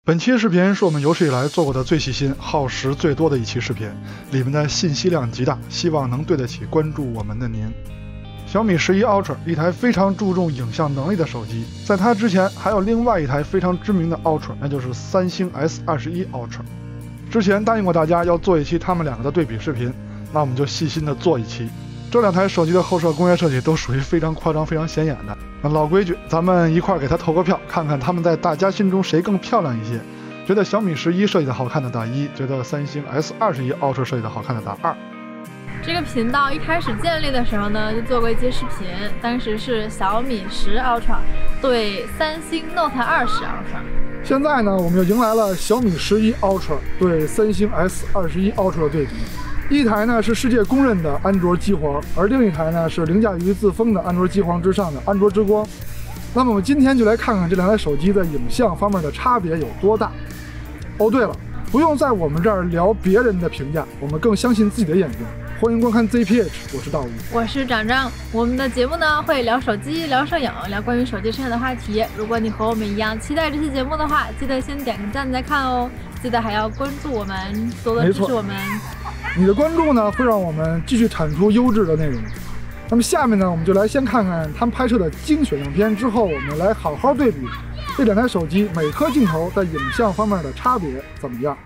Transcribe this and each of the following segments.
本期视频是我们有史以来做过的最细心、耗时最多的一期视频，里面的信息量极大，希望能对得起关注我们的您。小米11 Ultra 一台非常注重影像能力的手机，在它之前还有另外一台非常知名的 Ultra， 那就是三星 S21 Ultra。之前答应过大家要做一期他们两个的对比视频，那我们就细心的做一期。这两台手机的后摄工业设计都属于非常夸张、非常显眼的。那老规矩，咱们一块儿给它投个票，看看他们在大家心中谁更漂亮一些。觉得小米11设计的好看的打1，觉得三星 S21 Ultra 设计的好看的打2。这个频道一开始建立的时候呢，就做过一期视频，当时是小米10 Ultra 对三星 Note 20 Ultra。现在呢，我们又迎来了小米11 Ultra 对三星 S21 Ultra 的对比。一台呢是世界公认的安卓机皇，而另一台呢是凌驾于自封的安卓机皇之上的安卓之光。那么我们今天就来看看这两台手机在影像方面的差别有多大。哦，对了，不用在我们这儿聊别人的评价，我们更相信自己的眼睛。欢迎观看 ZPH， 我是道武，我是长张。我们的节目呢会聊手机、聊摄影、聊关于手机身上的话题。如果你和我们一样期待这期节目的话，记得先点个赞再看哦。记得还要关注我们，多多支持我们。你的关注呢，会让我们继续产出优质的内容。那么下面呢，我们就来先看看他们拍摄的精选样片，之后我们来好好对比这两台手机每颗镜头在影像方面的差别怎么样。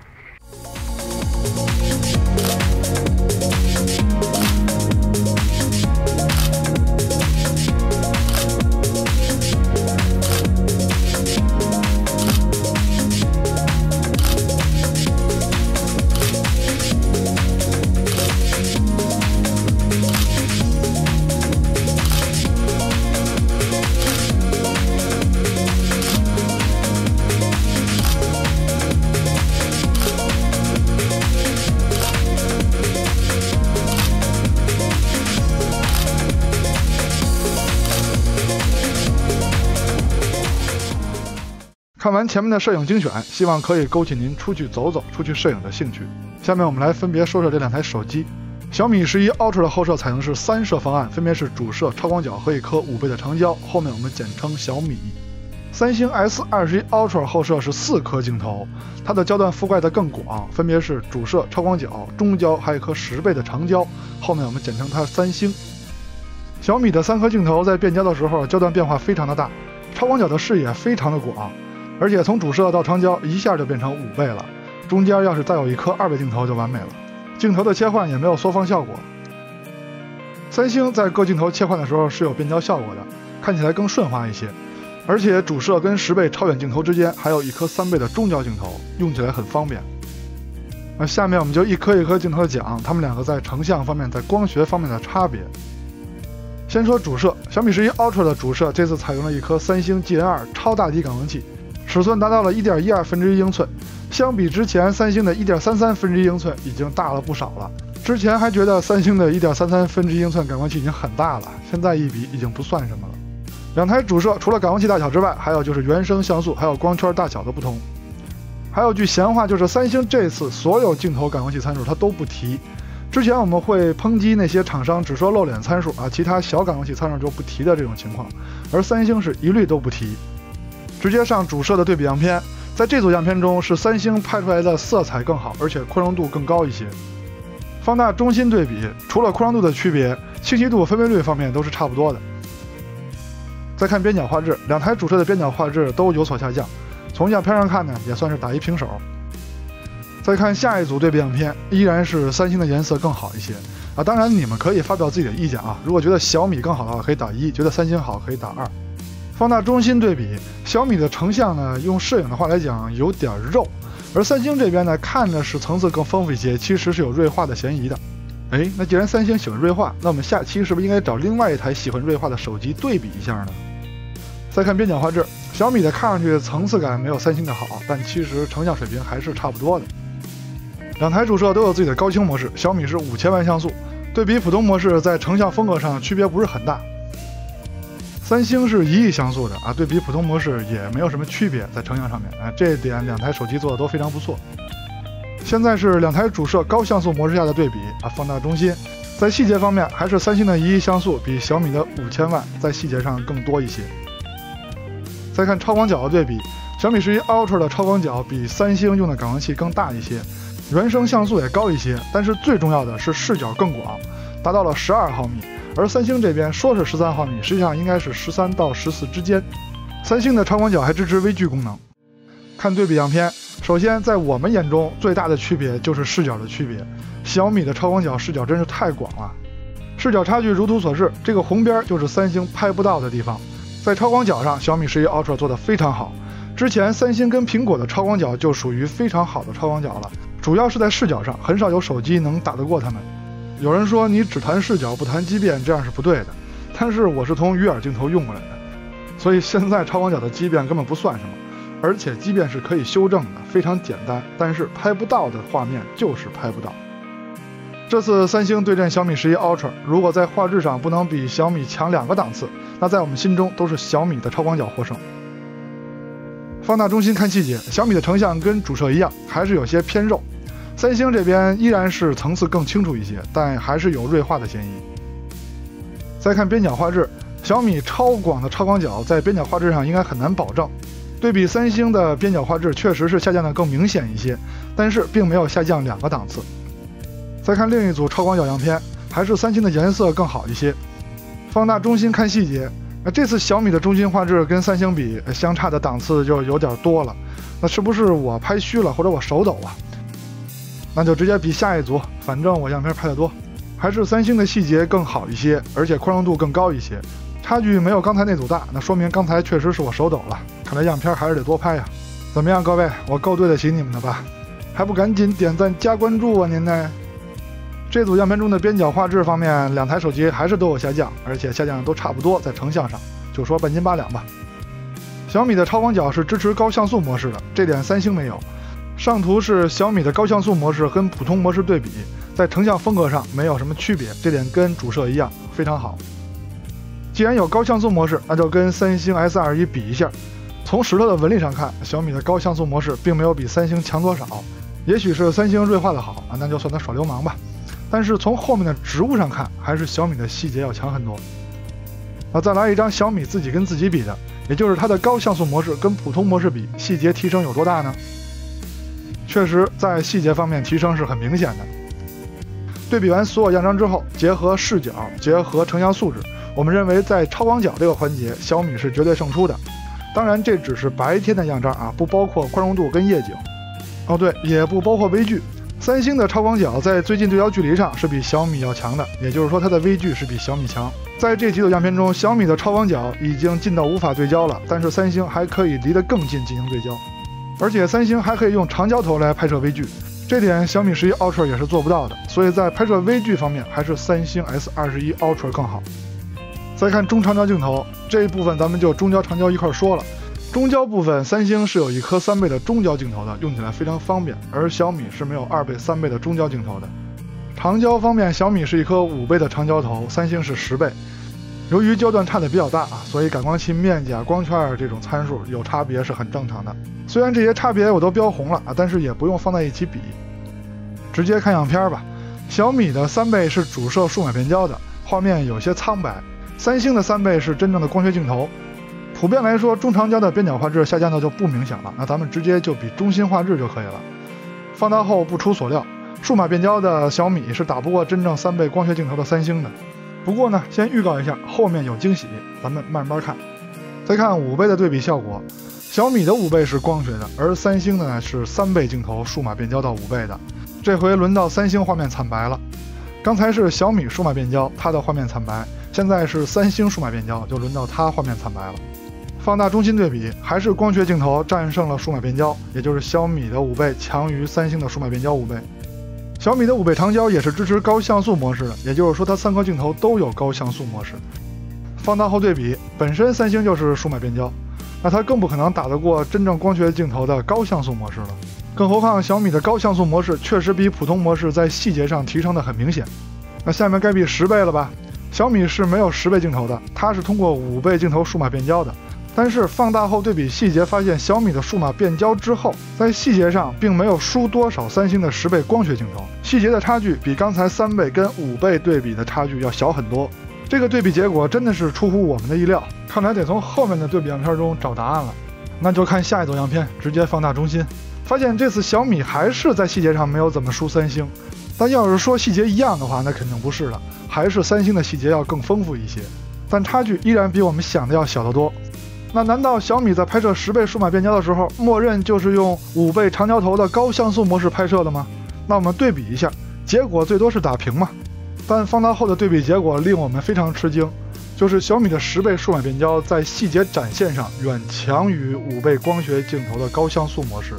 看完前面的摄影精选，希望可以勾起您出去走走、出去摄影的兴趣。下面我们来分别说说这两台手机。小米11 Ultra 的后摄采用是3摄方案，分别是主摄、超广角和一颗5倍的长焦，后面我们简称小米。三星 S21 Ultra 后摄是4颗镜头，它的焦段覆盖的更广，分别是主摄、超广角、中焦，还有一颗10倍的长焦，后面我们简称它三星。小米的3颗镜头在变焦的时候焦段变化非常的大，超广角的视野非常的广。而且从主摄到长焦一下就变成5倍了，中间要是再有一颗2倍镜头就完美了。镜头的切换也没有缩放效果。三星在各镜头切换的时候是有变焦效果的，看起来更顺滑一些。而且主摄跟10倍超远镜头之间还有一颗3倍的中焦镜头，用起来很方便。那下面我们就一颗一颗镜头的讲，它们两个在成像方面、在光学方面的差别。先说主摄，小米11 Ultra 的主摄这次采用了一颗三星 GN2 超大底感光器。尺寸达到了 1.12分之一英寸，相比之前三星的 1.33分之一英寸已经大了不少了。之前还觉得三星的 1.33分之一英寸感光器已经很大了，现在一比已经不算什么了。两台主摄除了感光器大小之外，还有就是原生像素还有光圈大小的不同。还有句闲话，就是三星这次所有镜头感光器参数它都不提。之前我们会抨击那些厂商只说露脸参数啊，其他小感光器参数就不提的这种情况，而三星是一律都不提。直接上主摄的对比样片，在这组样片中是三星拍出来的色彩更好，而且宽容度更高一些。放大中心对比，除了宽容度的区别，清晰度、分辨率方面都是差不多的。再看边角画质，两台主摄的边角画质都有所下降，从样片上看呢，也算是打一平手。再看下一组对比样片，依然是三星的颜色更好一些啊。当然你们可以发表自己的意见啊，如果觉得小米更好的话，可以打1；觉得三星好，可以打2。放大中心对比，小米的成像呢，用摄影的话来讲有点肉，而三星这边呢，看着是层次更丰富一些，其实是有锐化的嫌疑的。那既然三星喜欢锐化，那我们下期是不是应该找另外一台喜欢锐化的手机对比一下呢？再看边角画质，小米的看上去层次感没有三星的好，但其实成像水平还是差不多的。两台主摄都有自己的高清模式，小米是5000万像素，对比普通模式在成像风格上区别不是很大。三星是1亿像素的啊，对比普通模式也没有什么区别，在成像上面啊，这一点两台手机做的都非常不错。现在是两台主摄高像素模式下的对比啊，放大中心，在细节方面还是三星的1亿像素比小米的5000万在细节上更多一些。再看超广角的对比，小米11 Ultra 的超广角比三星用的感光器更大一些，原生像素也高一些，但是最重要的是视角更广，达到了12毫米，而三星这边说是13毫米，实际上应该是13到14之间。三星的超广角还支持微距功能。看对比样片，首先在我们眼中最大的区别就是视角的区别，小米的超广角视角真是太广了。视角差距如图所示，这个红边就是三星拍不到的地方。在超广角上，小米11 Ultra 做得非常好。之前三星跟苹果的超广角就属于非常好的超广角了，主要是在视角上，很少有手机能打得过他们。有人说你只谈视角不谈畸变，这样是不对的，但是我是从鱼眼镜头用过来的，所以现在超广角的畸变根本不算什么，而且畸变是可以修正的，非常简单，但是拍不到的画面就是拍不到。这次三星对阵小米11 Ultra， 如果在画质上不能比小米强2个档次，那在我们心中都是小米的超广角获胜。放大中心看细节，小米的成像跟主摄一样，还是有些偏肉。三星这边依然是层次更清楚一些，但还是有锐化的嫌疑。再看边角画质，小米超广的超广角在边角画质上应该很难保证。对比三星的边角画质确实是下降的更明显一些，但是并没有下降2个档次。再看另一组超广角样片，还是三星的颜色更好一些。放大中心看细节，这次小米的中心画质跟三星比相差的档次就有点多了，那是不是我拍虚了或者我手抖啊？那就直接比下一组，反正我样片拍得多。还是三星的细节更好一些，而且宽容度更高一些，差距没有刚才那组大，那说明刚才确实是我手抖了，看来样片还是得多拍呀。怎么样各位，我够对得起你们的吧？还不赶紧点赞加关注啊您呢？这组样片中的边角画质方面，两台手机还是都有下降，而且下降的都差不多，在成像上就说半斤八两吧。小米的超广角是支持高像素模式的，这点三星没有。上图是小米的高像素模式跟普通模式对比，在成像风格上没有什么区别，这点跟主摄一样，非常好。既然有高像素模式，那就跟三星 S21 比一下。从石头的纹理上看，小米的高像素模式并没有比三星强多少，也许是三星锐化的好啊，那就算它耍流氓吧。但是从后面的植物上看，还是小米的细节要强很多。再来一张小米自己跟自己比的，也就是它的高像素模式跟普通模式比，细节提升有多大呢？确实在细节方面提升是很明显的。对比完所有样张之后，结合视角，结合成像素质，我们认为在超广角这个环节，小米是绝对胜出的。当然这只是白天的样张啊，不包括宽容度跟夜景。对，也不包括微距。三星的超广角在最近对焦距离上是比小米要强的，也就是说它的微距是比小米强。在这几组样片中，小米的超广角已经近到无法对焦了，但是三星还可以离得更近进行对焦，而且三星还可以用长焦头来拍摄微距，这点小米11 Ultra 也是做不到的，所以在拍摄微距方面还是三星 S21 Ultra 更好。再看中长焦镜头这一部分，咱们就中焦长焦一块说了。中焦部分，三星是有一颗3倍的中焦镜头的，用起来非常方便，而小米是没有2倍、3倍的中焦镜头的。长焦方面，小米是一颗5倍的长焦头，三星是10倍。由于焦段差的比较大，所以感光器面积、光圈这种参数有差别是很正常的。虽然这些差别我都标红了，但是也不用放在一起比。直接看样片吧。小米的3倍是主摄数码变焦的，画面有些苍白；三星的3倍是真正的光学镜头。普遍来说，中长焦的边角画质下降的就不明显了，那咱们直接就比中心画质就可以了。放大后不出所料，数码变焦的小米是打不过真正3倍光学镜头的三星的。不过呢，先预告一下，后面有惊喜，咱们慢慢看。再看5倍的对比效果，小米的5倍是光学的，而三星的呢是3倍镜头数码变焦到5倍的。这回轮到三星画面惨白了，刚才是小米数码变焦，它的画面惨白，现在是三星数码变焦，就轮到它画面惨白了。放大中心对比，还是光学镜头战胜了数码变焦，也就是小米的5倍强于三星的数码变焦5倍。小米的5倍长焦也是支持高像素模式的，也就是说它3颗镜头都有高像素模式。放大后对比，本身三星就是数码变焦，那它更不可能打得过真正光学镜头的高像素模式了。更何况小米的高像素模式确实比普通模式在细节上提升的很明显。那下面该比10倍了吧？小米是没有10倍镜头的，它是通过5倍镜头数码变焦的。但是放大后对比细节，发现小米的数码变焦之后，在细节上并没有输多少三星的10倍光学镜头，细节的差距比刚才3倍跟5倍对比的差距要小很多。这个对比结果真的是出乎我们的意料，看来得从后面的对比样片中找答案了。那就看下一组样片，直接放大中心，发现这次小米还是在细节上没有怎么输三星。但要是说细节一样的话，那肯定不是了，还是三星的细节要更丰富一些，但差距依然比我们想的要小得多。那难道小米在拍摄10倍数码变焦的时候，默认就是用5倍长焦头的高像素模式拍摄的吗？那我们对比一下，结果最多是打平嘛。但放大后的对比结果令我们非常吃惊，就是小米的10倍数码变焦在细节展现上远强于5倍光学镜头的高像素模式。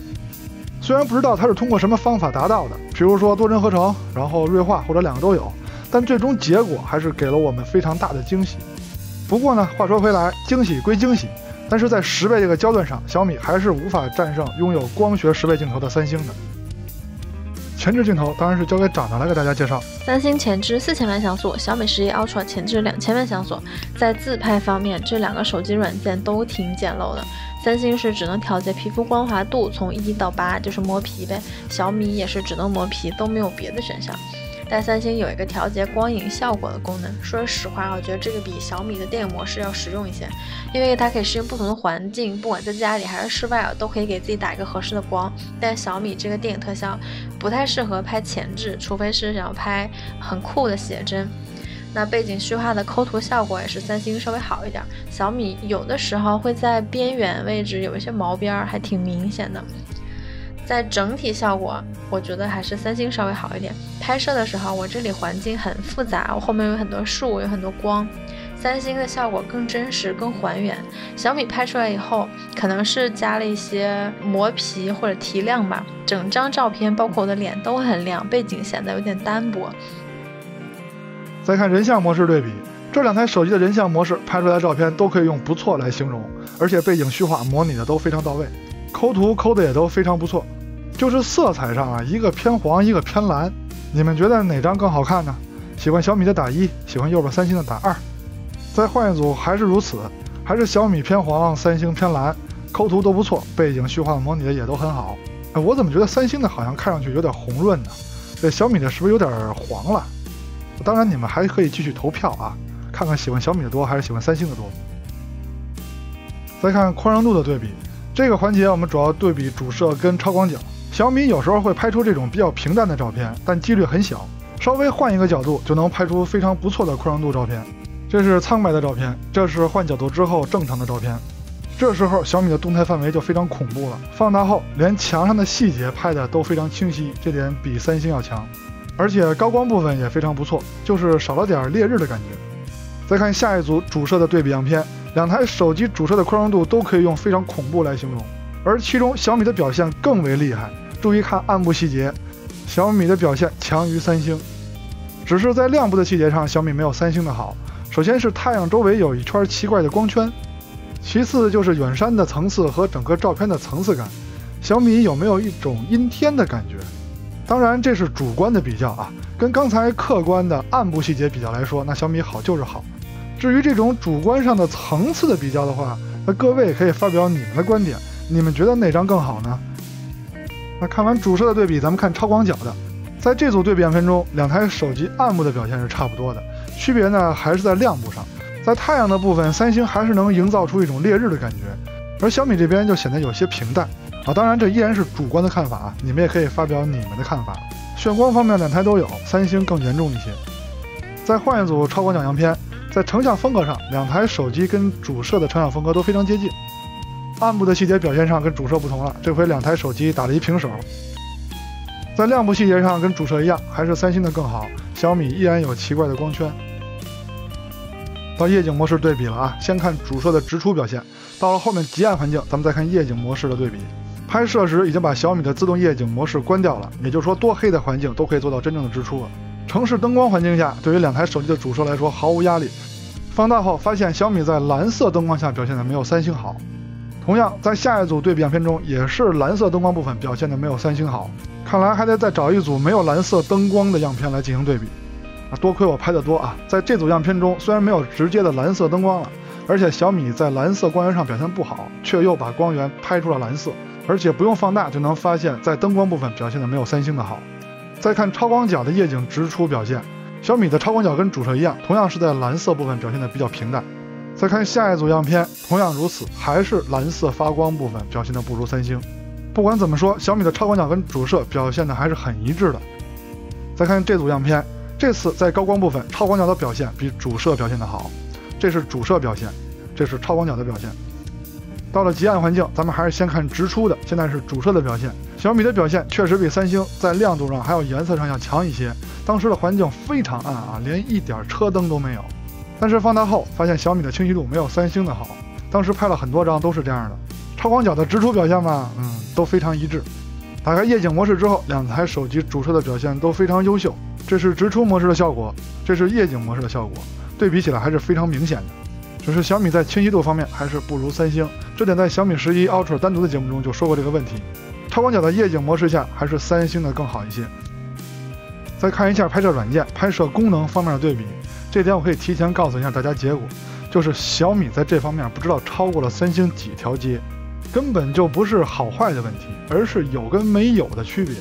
虽然不知道它是通过什么方法达到的，比如说多帧合成，然后锐化或者2个都有，但最终结果还是给了我们非常大的惊喜。不过呢，话说回来，惊喜归惊喜，但是在10倍这个焦段上，小米还是无法战胜拥有光学10倍镜头的三星的。前置镜头当然是交给长长来给大家介绍。三星前置4000万像素，小米11 Ultra 前置2000万像素。在自拍方面，这2个手机软件都挺简陋的。三星是只能调节皮肤光滑度，从1到8就是磨皮呗。小米也是只能磨皮，都没有别的选项。但三星有一个调节光影效果的功能，说实话，我觉得这个比小米的电影模式要实用一些，因为它可以适应不同的环境，不管在家里还是室外都可以给自己打一个合适的光。但小米这个电影特效不太适合拍前置，除非是想要拍很酷的写真。那背景虚化的抠图效果也是三星稍微好一点，小米有的时候会在边缘位置有一些毛边，还挺明显的。在整体效果，我觉得还是三星稍微好一点。拍摄的时候，我这里环境很复杂，我后面有很多树，有很多光。三星的效果更真实，更还原。小米拍出来以后，可能是加了一些磨皮或者提亮吧，整张照片包括我的脸都很亮，背景显得有点单薄。再看人像模式对比，这2台手机的人像模式拍出来的照片都可以用不错来形容，而且背景虚化模拟的都非常到位，抠图抠的也都非常不错。就是色彩上啊，一个偏黄，一个偏蓝，你们觉得哪张更好看呢？喜欢小米的打1，喜欢右边三星的打2。再换一组还是如此，还是小米偏黄，三星偏蓝，抠图都不错，背景虚化模拟的也都很好。我怎么觉得三星的好像看上去有点红润呢？这小米的是不是有点黄了？当然你们还可以继续投票啊，看看喜欢小米的多还是喜欢三星的多。再看宽容度的对比，这个环节我们主要对比主摄跟超广角。小米有时候会拍出这种比较平淡的照片，但几率很小，稍微换一个角度就能拍出非常不错的宽容度照片。这是苍白的照片，这是换角度之后正常的照片。这时候小米的动态范围就非常恐怖了，放大后连墙上的细节拍的都非常清晰，这点比三星要强。而且高光部分也非常不错，就是少了点烈日的感觉。再看下一组主摄的对比样片，2台手机主摄的宽容度都可以用非常恐怖来形容，而其中小米的表现更为厉害。注意看暗部细节，小米的表现强于三星，只是在亮部的细节上，小米没有三星的好。首先是太阳周围有一圈奇怪的光圈，其次就是远山的层次和整个照片的层次感，小米有没有一种阴天的感觉？当然这是主观的比较啊，跟刚才客观的暗部细节比较来说，那小米好就是好。至于这种主观上的层次的比较的话，那各位可以发表你们的观点，你们觉得哪张更好呢？那看完主摄的对比，咱们看超广角的。在这组对比样片中，2台手机暗部的表现是差不多的，区别呢还是在亮部上。在太阳的部分，三星还是能营造出一种烈日的感觉，而小米这边就显得有些平淡啊。当然这依然是主观的看法啊，你们也可以发表你们的看法。眩光方面2台都有，三星更严重一些。再换一组超广角样片，在成像风格上，2台手机跟主摄的成像风格都非常接近。暗部的细节表现上跟主摄不同了，这回2台手机打了一平手。在亮部细节上跟主摄一样，还是三星的更好，小米依然有奇怪的光圈。到夜景模式对比了啊，先看主摄的直出表现，到了后面极暗环境，咱们再看夜景模式的对比。拍摄时已经把小米的自动夜景模式关掉了，也就是说多黑的环境都可以做到真正的直出了。城市灯光环境下，对于2台手机的主摄来说毫无压力。放大后发现小米在蓝色灯光下表现的没有三星好。同样在下一组对比样片中，也是蓝色灯光部分表现的没有三星好，看来还得再找一组没有蓝色灯光的样片来进行对比啊。多亏我拍的多啊，在这组样片中虽然没有直接的蓝色灯光了，而且小米在蓝色光源上表现不好，却又把光源拍出了蓝色，而且不用放大就能发现在灯光部分表现的没有三星的好。再看超广角的夜景直出表现，小米的超广角跟主摄一样，同样是在蓝色部分表现的比较平淡。再看下一组样片，同样如此，还是蓝色发光部分表现的不如三星。不管怎么说，小米的超广角跟主摄表现的还是很一致的。再看这组样片，这次在高光部分，超广角的表现比主摄表现的好，这是主摄表现，这是超广角的表现。到了极暗环境，咱们还是先看直出的，现在是主摄的表现。小米的表现确实比三星在亮度上还有颜色上要强一些，当时的环境非常暗啊，连一点车灯都没有。但是放大后发现小米的清晰度没有三星的好，当时拍了很多张都是这样的。超广角的直出表现吧，都非常一致。打开夜景模式之后，两台手机主摄的表现都非常优秀，这是直出模式的效果，这是夜景模式的效果，对比起来还是非常明显的。只是小米在清晰度方面还是不如三星，这点在小米11 Ultra 单独的节目中就说过这个问题。超广角的夜景模式下还是三星的更好一些。再看一下拍摄软件、拍摄功能方面的对比，这点我可以提前告诉一下大家结果，就是小米在这方面不知道超过了三星几条街，根本就不是好坏的问题，而是有跟没有的区别。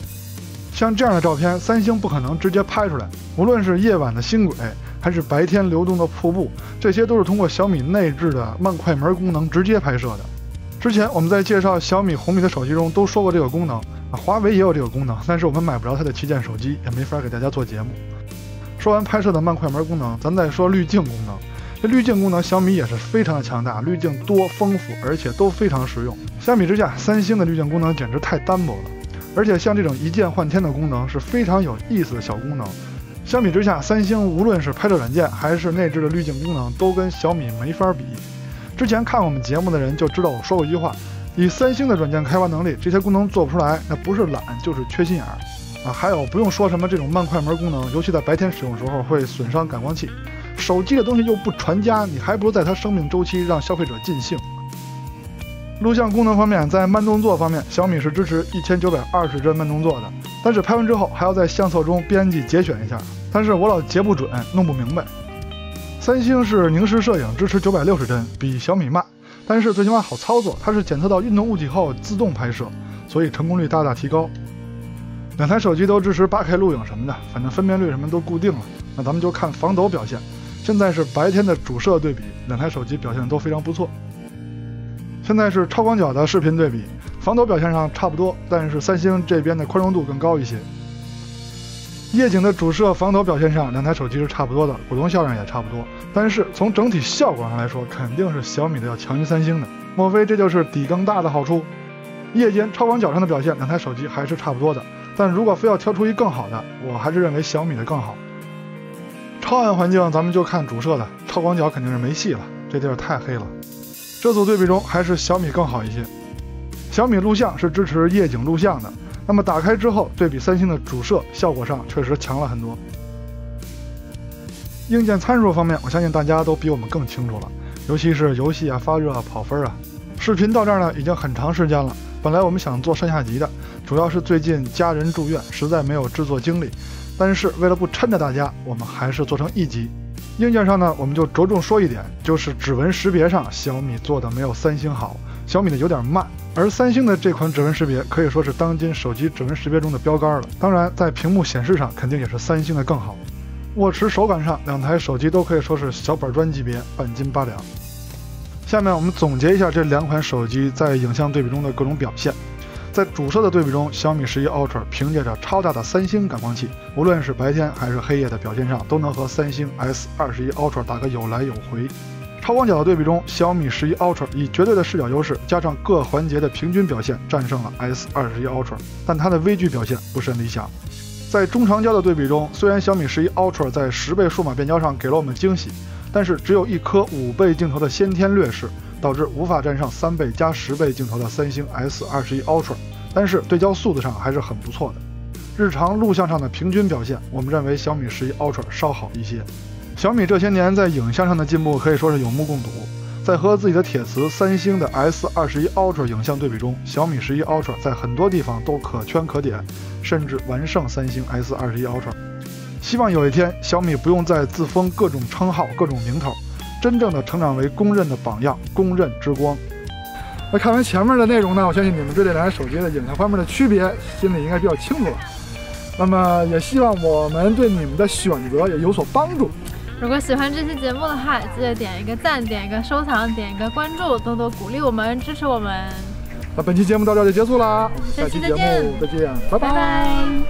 像这样的照片，三星不可能直接拍出来，无论是夜晚的星轨还是白天流动的瀑布，这些都是通过小米内置的慢快门功能直接拍摄的。之前我们在介绍小米、红米的手机中都说过这个功能，华为也有这个功能，但是我们买不着它的旗舰手机，也没法给大家做节目。说完拍摄的慢快门功能，咱再说滤镜功能。这滤镜功能小米也是非常的强大，滤镜多丰富，而且都非常实用。相比之下，三星的滤镜功能简直太单薄了，而且像这种一键换天的功能是非常有意思的小功能。相比之下，三星无论是拍摄软件还是内置的滤镜功能都跟小米没法比。之前看我们节目的人就知道我说过一句话，以三星的软件开发能力，这些功能做不出来，那不是懒就是缺心眼儿。还有不用说什么这种慢快门功能，尤其在白天使用时候会损伤感光器。手机的东西又不传家，你还不如在它生命周期让消费者尽兴。录像功能方面，在慢动作方面，小米是支持1920帧慢动作的，但是拍完之后还要在相册中编辑节选一下，但是我老截不准，弄不明白。三星是凝视摄影支持960帧，比小米慢，但是最起码好操作，它是检测到运动物体后自动拍摄，所以成功率大大提高。两台手机都支持 8K 录影什么的，反正分辨率什么都固定了。那咱们就看防抖表现，现在是白天的主摄对比，两台手机表现都非常不错。现在是超广角的视频对比，防抖表现上差不多，但是三星这边的宽容度更高一些。夜景的主摄防抖表现上，两台手机是差不多的，果冻效应也差不多，但是从整体效果上来说，肯定是小米的要强于三星的。莫非这就是底更大的好处？夜间超广角上的表现，两台手机还是差不多的，但如果非要挑出一更好的，我还是认为小米的更好。超暗环境咱们就看主摄的，超广角肯定是没戏了，这地儿太黑了。这组对比中还是小米更好一些。小米录像是支持夜景录像的，那么打开之后对比三星的主摄，效果上确实强了很多。硬件参数方面，我相信大家都比我们更清楚了，尤其是游戏啊、发热啊、跑分啊。视频到这儿呢已经很长时间了，本来我们想做上下集的，主要是最近家人住院，实在没有制作精力，但是为了不抻着大家，我们还是做成一集。硬件上呢，我们就着重说一点，就是指纹识别上小米做的没有三星好，小米的有点慢，而三星的这款指纹识别可以说是当今手机指纹识别中的标杆了。当然在屏幕显示上肯定也是三星的更好。握持手感上，两台手机都可以说是小板砖级别，半斤八两。下面我们总结一下这两款手机在影像对比中的各种表现。在主摄的对比中，小米11 Ultra 凭借着超大的三星感光器，无论是白天还是黑夜的表现上，都能和三星 S21 Ultra 打个有来有回。超广角的对比中，小米11 Ultra 以绝对的视角优势，加上各环节的平均表现，战胜了 S21 Ultra， 但它的微距表现不甚理想。在中长焦的对比中，虽然小米11 Ultra 在10倍数码变焦上给了我们惊喜，但是只有一颗5倍镜头的先天劣势，导致无法战胜3倍加10倍镜头的三星 S21 Ultra， 但是对焦速度上还是很不错的。日常录像上的平均表现，我们认为小米11 Ultra 稍好一些。小米这些年在影像上的进步可以说是有目共睹，在和自己的铁磁三星的 S21 Ultra 影像对比中，小米11 Ultra 在很多地方都可圈可点，甚至完胜三星 S21 Ultra。希望有一天小米不用再自封各种称号、各种名头，真正的成长为公认的榜样、公认之光。那看完前面的内容呢，我相信你们对这两台手机的影像方面的区别心里应该比较清楚了。那么也希望我们对你们的选择也有所帮助。如果喜欢这期节目的话，记得点一个赞，点一个收藏，点一个关注，多多鼓励我们，支持我们。那本期节目到这就结束啦，下期节目再见，拜拜拜。